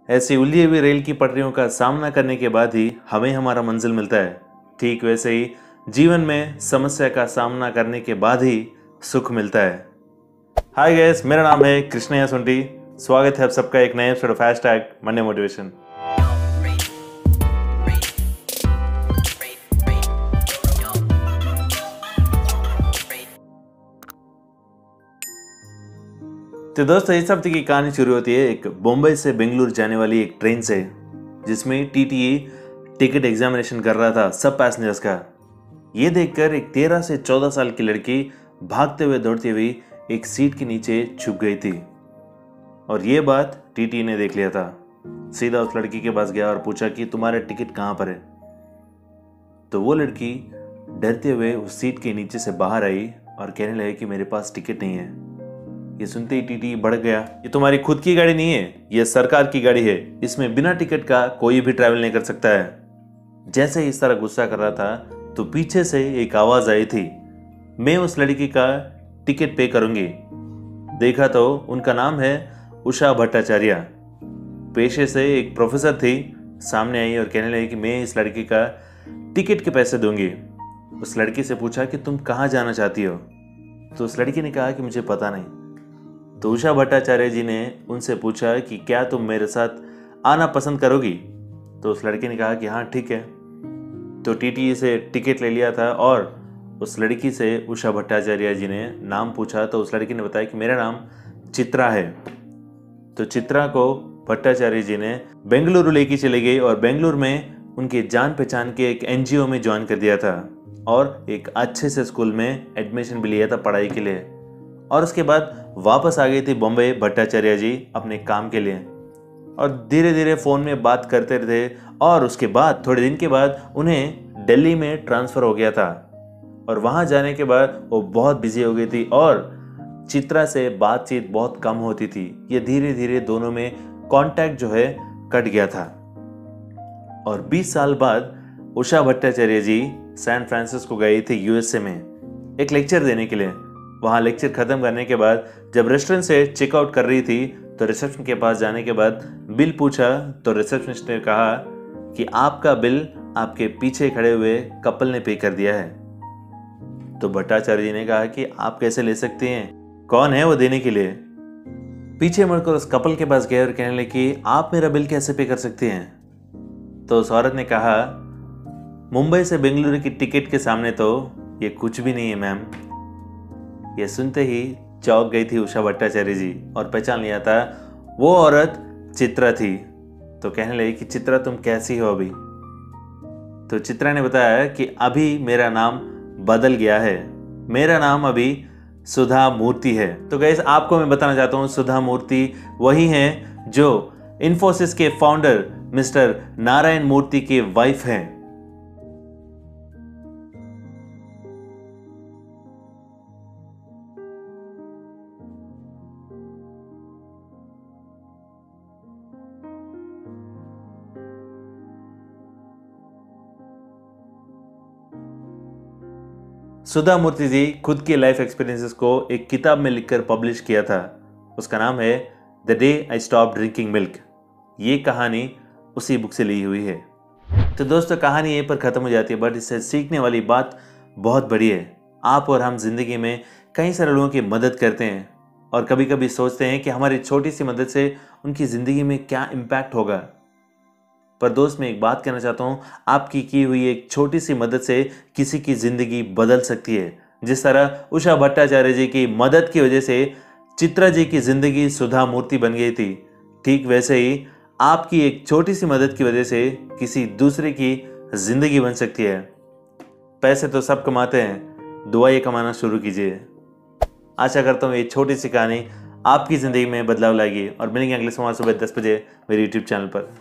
ऐसी उलझी हुई रेल की पटरियों का सामना करने के बाद ही हमें हमारा मंजिल मिलता है। ठीक वैसे ही जीवन में समस्या का सामना करने के बाद ही सुख मिलता है। हाय गाइस, मेरा नाम है कृष्णया सुंटी। स्वागत है आप सबका एक नए episode of hashtag Monday motivation. तो दोस्तों, इस हफ्ते की कहानी शुरू होती है एक बम्बई से बेंगलुरु जाने वाली एक ट्रेन से, जिसमें टीटीई टिकट एग्जामिनेशन कर रहा था सब पैसेंजर्स का। ये देखकर एक 13 से 14 साल की लड़की भागते हुए दौड़ती हुई एक सीट के नीचे छुप गई थी। और ये बात टीटीई ने देख लिया था। सीधा उस लड़की के पास गया और पूछा कि तुम्हारा टिकट कहाँ पर है। तो वो लड़की डरते हुए उस सीट के नीचे से बाहर आई और कहने लगी कि मेरे पास टिकट नहीं है। ये सुनते ही टीटी भड़क गया। ये तुम्हारी खुद की गाड़ी नहीं है, ये सरकार की गाड़ी है, इसमें बिना टिकट का कोई भी ट्रैवल नहीं कर सकता है। जैसे ही इस तरह गुस्सा कर रहा था तो पीछे से एक आवाज आई थी, मैं उस लड़की का टिकट पे करूंगी। देखा तो उनका नाम है उषा भट्टाचार्य। पेशे से एक प्रोफेसर थी। सामने आई और कहने लगी कि मैं इस लड़की का टिकट के पैसे दूंगी। उस लड़की से पूछा कि तुम कहाँ जाना चाहती हो। तो उस लड़की ने कहा कि मुझे पता नहीं। तो उषा भट्टाचार्य जी ने उनसे पूछा कि क्या तुम मेरे साथ आना पसंद करोगी। तो उस लड़की ने कहा कि हाँ ठीक है। तो टीटीई से टिकट ले लिया था और उस लड़की से उषा भट्टाचार्य जी ने नाम पूछा। तो उस लड़की ने बताया कि मेरा नाम चित्रा है। तो चित्रा को भट्टाचार्य जी ने बेंगलुरु लेके चले गए और बेंगलुरु में उनके जान पहचान के एक एनजीओ में ज्वाइन कर दिया था और एक अच्छे से स्कूल में एडमिशन भी लिया था पढ़ाई के लिए। और उसके बाद वापस आ गई थी बॉम्बे भट्टाचार्य जी अपने काम के लिए। और धीरे धीरे फ़ोन में बात करते थे और उसके बाद थोड़े दिन के बाद उन्हें दिल्ली में ट्रांसफ़र हो गया था। और वहाँ जाने के बाद वो बहुत बिजी हो गई थी और चित्रा से बातचीत बहुत कम होती थी। ये धीरे धीरे दोनों में कांटेक्ट जो है कट गया था। और 20 साल बाद उषा भट्टाचार्य जी सैन फ्रांसिस्को गई थी यूएसए में एक लेक्चर देने के लिए। वहाँ लेक्चर ख़त्म करने के बाद जब रेस्टोरेंट से चेकआउट कर रही थी तो रिसेप्शन के पास जाने के बाद बिल पूछा। तो रिसेप्शनिस्ट ने कहा कि आपका बिल आपके पीछे खड़े हुए कपल ने पे कर दिया है। तो भट्टाचार्य जी ने कहा कि आप कैसे ले सकते हैं, कौन है वो देने के लिए। पीछे मुड़कर उस कपल के पास गए और कहने लगे कि आप मेरा बिल कैसे पे कर सकते हैं। तो उस औरत ने कहा, मुंबई से बेंगलुरु की टिकट के सामने तो ये कुछ भी नहीं है मैम। ये सुनते ही चौंक गई थी उषा भट्टाचार्य जी और पहचान लिया था वो औरत चित्रा थी। तो कहने लगी कि चित्रा तुम कैसी हो अभी। तो चित्रा ने बताया कि अभी मेरा नाम बदल गया है, मेरा नाम अभी सुधा मूर्ति है। तो गाइस, आपको मैं बताना चाहता हूँ सुधा मूर्ति वही हैं जो इन्फोसिस के फाउंडर मिस्टर नारायण मूर्ति की वाइफ हैं। सुधा मूर्ति जी खुद के लाइफ एक्सपीरियंसेस को एक किताब में लिखकर पब्लिश किया था। उसका नाम है the day I stop drinking milk. ये कहानी उसी बुक से ली हुई है। तो दोस्तों, कहानी यहीं पर ख़त्म हो जाती है, बट इससे सीखने वाली बात बहुत बड़ी है। आप और हम जिंदगी में कई सारे लोगों की मदद करते हैं और कभी कभी सोचते हैं कि हमारी छोटी सी मदद से उनकी ज़िंदगी में क्या इम्पैक्ट होगा। पर दोस्त, मैं एक बात कहना चाहता हूँ, आपकी की हुई एक छोटी सी मदद से किसी की ज़िंदगी बदल सकती है। जिस तरह उषा भट्टाचार्य जी की मदद की वजह से चित्रा जी की ज़िंदगी सुधा मूर्ति बन गई थी, ठीक वैसे ही आपकी एक छोटी सी मदद की वजह से किसी दूसरे की ज़िंदगी बन सकती है। पैसे तो सब कमाते हैं, दुआएं कमाना शुरू कीजिए। आशा करता हूँ ये छोटी सी कहानी आपकी ज़िंदगी में बदलाव लाएगी और मिलेंगे अगले सोमवार सुबह 10 बजे मेरे यूट्यूब चैनल पर।